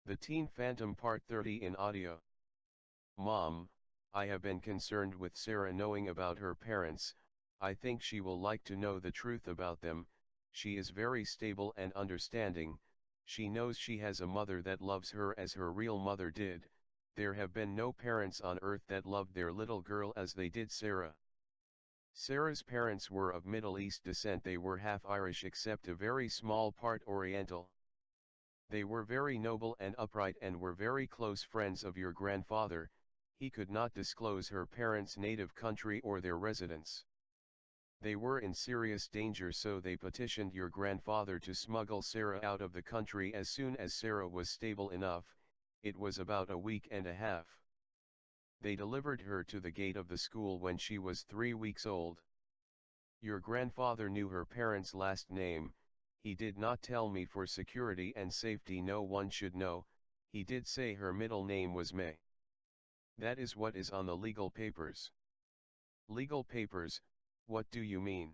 The Teen Phantom Part 30 in audio. Mom, I have been concerned with Sarah knowing about her parents. I think she will like to know the truth about them. She is very stable and understanding. She knows she has a mother that loves her as her real mother did. There have been no parents on earth that loved their little girl as they did Sarah. Sarah's parents were of Middle East descent. They were half Irish except a very small part Oriental. They were very noble and upright and were very close friends of your grandfather. He could not disclose her parents' native country or their residence. They were in serious danger, so they petitioned your grandfather to smuggle Sarah out of the country as soon as Sarah was stable enough. It was about a week and a half. They delivered her to the gate of the school when she was 3 weeks old. Your grandfather knew her parents' last name. He did not tell me for security and safety, no one should know. He did say her middle name was May. That is what is on the legal papers. Legal papers, what do you mean?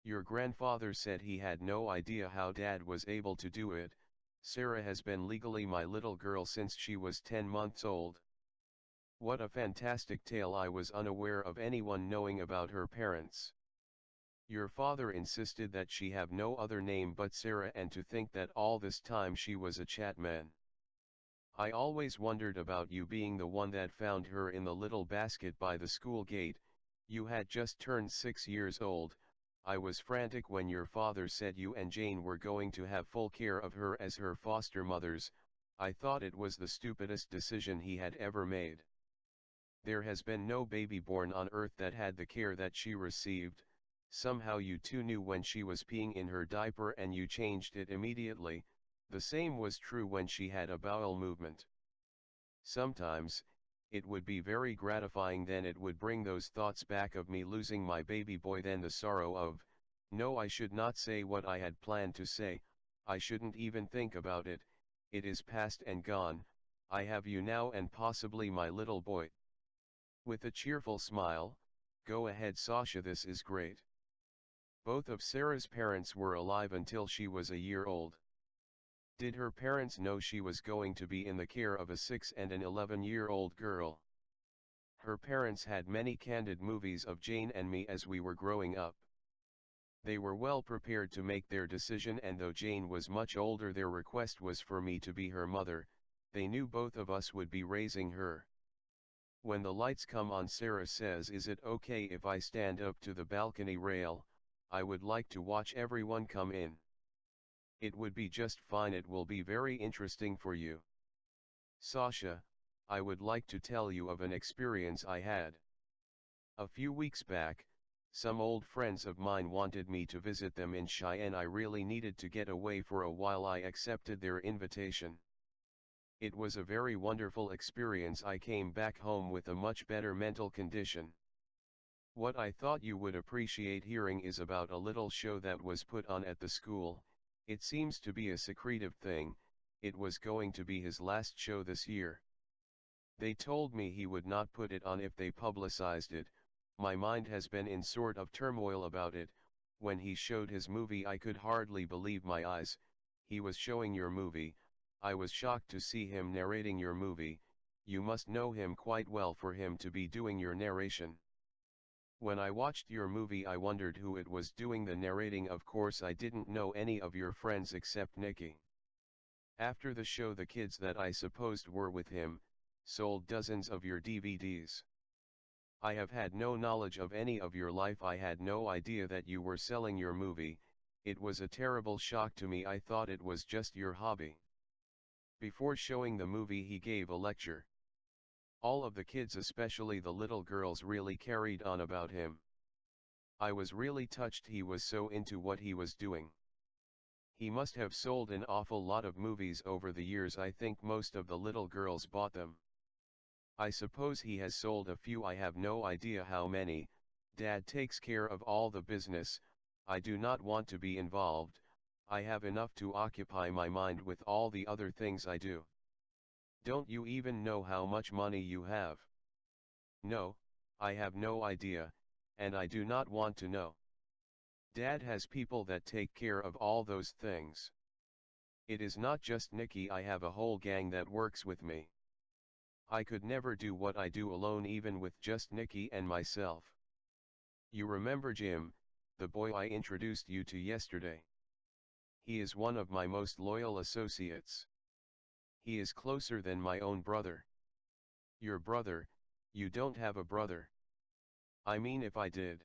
Your grandfather said he had no idea how Dad was able to do it. Sarah has been legally my little girl since she was 10 months old. What a fantastic tale. I was unaware of anyone knowing about her parents. Your father insisted that she have no other name but Sarah, and to think that all this time she was a Chatman. I always wondered about you being the one that found her in the little basket by the school gate. You had just turned 6 years old. I was frantic when your father said you and Jane were going to have full care of her as her foster mothers. I thought it was the stupidest decision he had ever made. There has been no baby born on earth that had the care that she received. Somehow you two knew when she was peeing in her diaper and you changed it immediately. The same was true when she had a bowel movement. Sometimes, it would be very gratifying, then it would bring those thoughts back of me losing my baby boy, then the sorrow of, no, I should not say what I had planned to say. I shouldn't even think about it. It is past and gone. I have you now and possibly my little boy. With a cheerful smile, go ahead Sasha, this is great. Both of Sarah's parents were alive until she was a year old. Did her parents know she was going to be in the care of a 6 and an 11-year-old girl? Her parents had many candid movies of Jane and me as we were growing up. They were well prepared to make their decision, and though Jane was much older, their request was for me to be her mother. They knew both of us would be raising her. When the lights come on, Sarah says, is it okay if I stand up to the balcony rail? I would like to watch everyone come in. It would be just fine. It will be very interesting for you. Sasha, I would like to tell you of an experience I had. A few weeks back, some old friends of mine wanted me to visit them in Cheyenne. I really needed to get away for a while. I accepted their invitation. It was a very wonderful experience. I came back home with a much better mental condition. What I thought you would appreciate hearing is about a little show that was put on at the school. It seems to be a secretive thing. It was going to be his last show this year. They told me he would not put it on if they publicized it. My mind has been in sort of turmoil about it. When he showed his movie, I could hardly believe my eyes. He was showing your movie. I was shocked to see him narrating your movie. You must know him quite well for him to be doing your narration. When I watched your movie, I wondered who it was doing the narrating. Of course, I didn't know any of your friends except Nikki. After the show, the kids that I supposed were with him sold dozens of your DVDs. I have had no knowledge of any of your life. I had no idea that you were selling your movie. It was a terrible shock to me. I thought it was just your hobby. Before showing the movie, he gave a lecture. All of the kids, especially the little girls, really carried on about him. I was really touched. He was so into what he was doing. He must have sold an awful lot of movies over the years. I think most of the little girls bought them. I suppose he has sold a few. I have no idea how many. Dad takes care of all the business. I do not want to be involved. I have enough to occupy my mind with all the other things I do. Don't you even know how much money you have? No, I have no idea, and I do not want to know. Dad has people that take care of all those things. It is not just Nikki, I have a whole gang that works with me. I could never do what I do alone even with just Nikki and myself. You remember Jim, the boy I introduced you to yesterday? He is one of my most loyal associates. He is closer than my own brother. Your brother? You don't have a brother. I mean, if I did.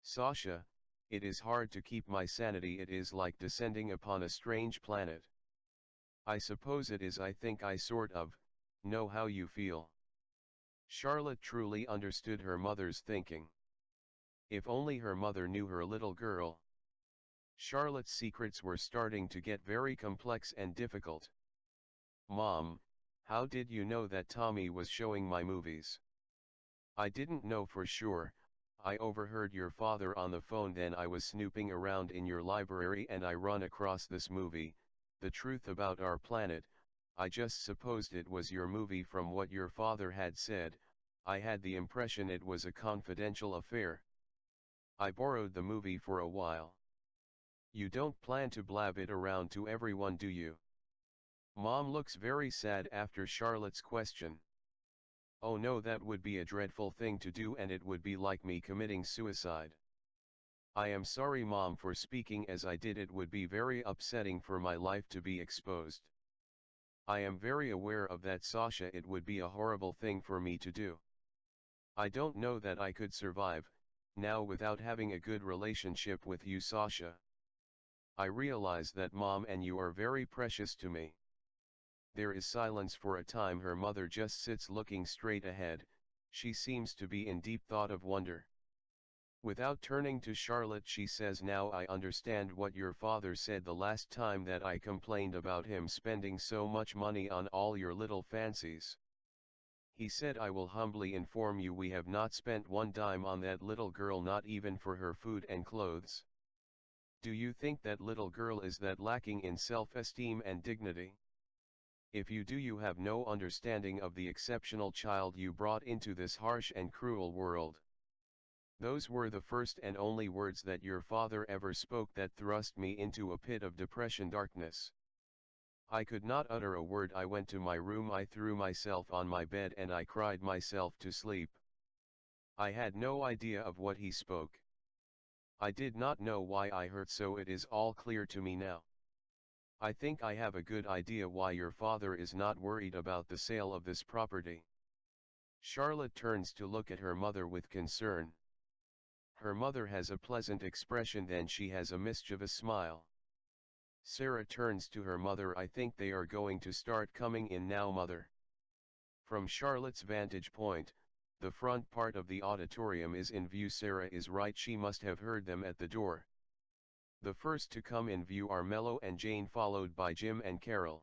Sasha, it is hard to keep my sanity. It is like descending upon a strange planet. I suppose it is. I think I sort of know how you feel. Charlotte truly understood her mother's thinking. If only her mother knew her little girl. Charlotte's secrets were starting to get very complex and difficult. Mom, how did you know that Tommy was showing my movies? I didn't know for sure. I overheard your father on the phone, then I was snooping around in your library and I run across this movie, The Truth About Our Planet. I just supposed it was your movie from what your father had said. I had the impression it was a confidential affair. I borrowed the movie for a while. You don't plan to blab it around to everyone, do you? Mom looks very sad after Charlotte's question. Oh no, that would be a dreadful thing to do and it would be like me committing suicide. I am sorry, Mom, for speaking as I did. It would be very upsetting for my life to be exposed. I am very aware of that, Sasha. It would be a horrible thing for me to do. I don't know that I could survive, now, without having a good relationship with you, Sasha. I realize that, Mom, and you are very precious to me. There is silence for a time. Her mother just sits looking straight ahead. She seems to be in deep thought of wonder. Without turning to Charlotte, she says, now I understand what your father said the last time that I complained about him spending so much money on all your little fancies. He said, I will humbly inform you, we have not spent one dime on that little girl, not even for her food and clothes. Do you think that little girl is that lacking in self-esteem and dignity? If you do, you have no understanding of the exceptional child you brought into this harsh and cruel world. Those were the first and only words that your father ever spoke that thrust me into a pit of depression, darkness. I could not utter a word. I went to my room, I threw myself on my bed and I cried myself to sleep. I had no idea of what he spoke. I did not know why I hurt so. It is all clear to me now. I think I have a good idea why your father is not worried about the sale of this property. Charlotte turns to look at her mother with concern. Her mother has a pleasant expression, then she has a mischievous smile. Sarah turns to her mother. I think they are going to start coming in now, Mother. From Charlotte's vantage point, the front part of the auditorium is in view. Sarah is right, she must have heard them at the door. The first to come in view are Mello and Jane, followed by Jim and Carol.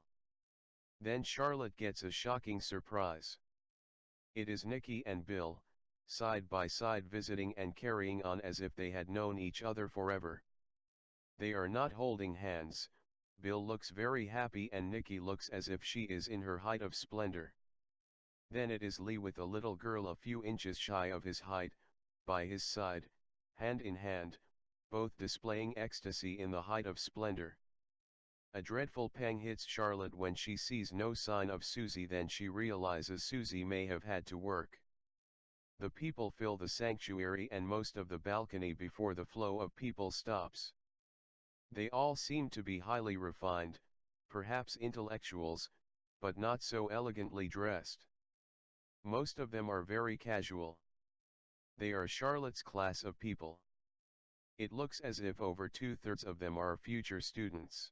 Then Charlotte gets a shocking surprise. It is Nikki and Bill, side by side, visiting and carrying on as if they had known each other forever. They are not holding hands. Bill looks very happy and Nikki looks as if she is in her height of splendor. Then it is Lee with a little girl a few inches shy of his height, by his side, hand in hand, both displaying ecstasy in the height of splendor. A dreadful pang hits Charlotte when she sees no sign of Susie. Then she realizes Susie may have had to work. The people fill the sanctuary and most of the balcony before the flow of people stops. They all seem to be highly refined, perhaps intellectuals, but not so elegantly dressed. Most of them are very casual. They are Charlotte's class of people. It looks as if over 2/3 of them are future students.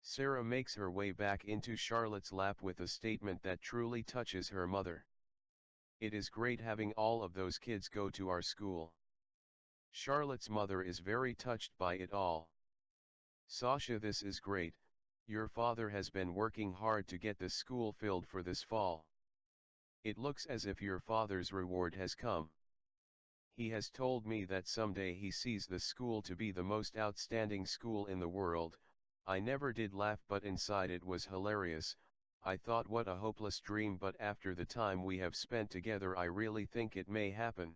Sarah makes her way back into Charlotte's lap with a statement that truly touches her mother. It is great having all of those kids go to our school. Charlotte's mother is very touched by it all. Sasha, this is great. Your father has been working hard to get this school filled for this fall. It looks as if your father's reward has come. He has told me that someday he sees the school to be the most outstanding school in the world. I never did laugh, but inside it was hilarious. I thought, what a hopeless dream, but after the time we have spent together I really think it may happen.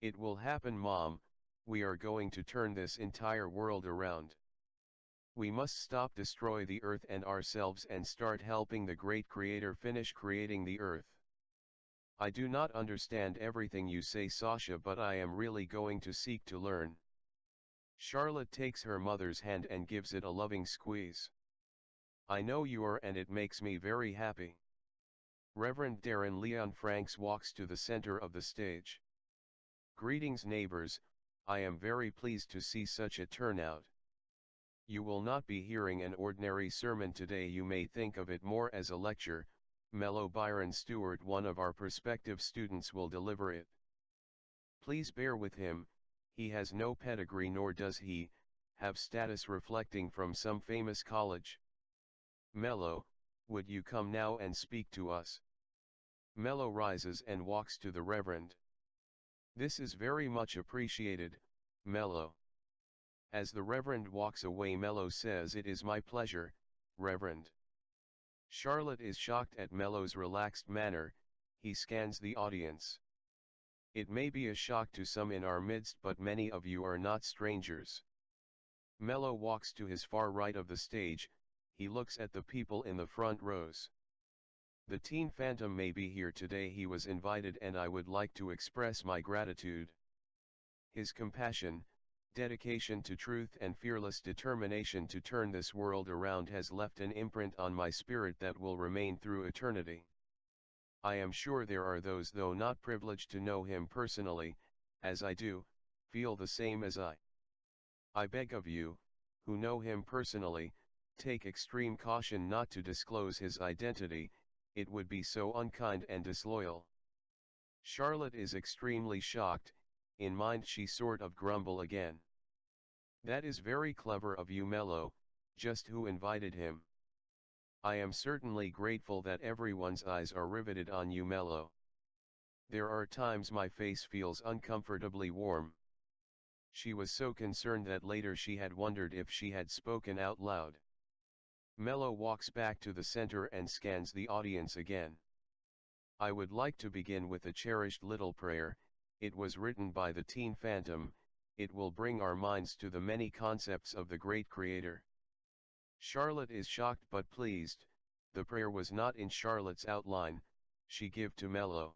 It will happen, Mom. We are going to turn this entire world around. We must stop destroy the earth and ourselves and start helping the great creator finish creating the earth. I do not understand everything you say, Sasha, but I am really going to seek to learn. Charlotte takes her mother's hand and gives it a loving squeeze. I know you are, and it makes me very happy. Reverend Darren Leon Franks walks to the center of the stage. Greetings, neighbors, I am very pleased to see such a turnout. You will not be hearing an ordinary sermon today. You may think of it more as a lecture. Mello Byron Stewart, one of our prospective students, will deliver it. Please bear with him, he has no pedigree, nor does he have status reflecting from some famous college. Mello, would you come now and speak to us? Mello rises and walks to the Reverend. This is very much appreciated, Mello. As the Reverend walks away, Mello says, "It is my pleasure, Reverend." Charlotte is shocked at Mello's relaxed manner. He scans the audience. It may be a shock to some in our midst, but many of you are not strangers. Mello walks to his far right of the stage. He looks at the people in the front rows. The Teen Phantom may be here today. He was invited, and I would like to express my gratitude. His compassion, dedication to truth, and fearless determination to turn this world around has left an imprint on my spirit that will remain through eternity. I am sure there are those, though not privileged to know him personally, as I do, feel the same as I. I beg of you, who know him personally, take extreme caution not to disclose his identity. It would be so unkind and disloyal. Charlotte is extremely shocked. In mind she sort of grumble again. That is very clever of you, Mello. Just who invited him? I am certainly grateful that everyone's eyes are riveted on you, Mello. There are times my face feels uncomfortably warm. She was so concerned that later she had wondered if she had spoken out loud. Mello walks back to the center and scans the audience again. I would like to begin with a cherished little prayer. It was written by the Teen Phantom. It will bring our minds to the many concepts of the great creator. Charlotte is shocked but pleased. The prayer was not in Charlotte's outline. She give to Mello.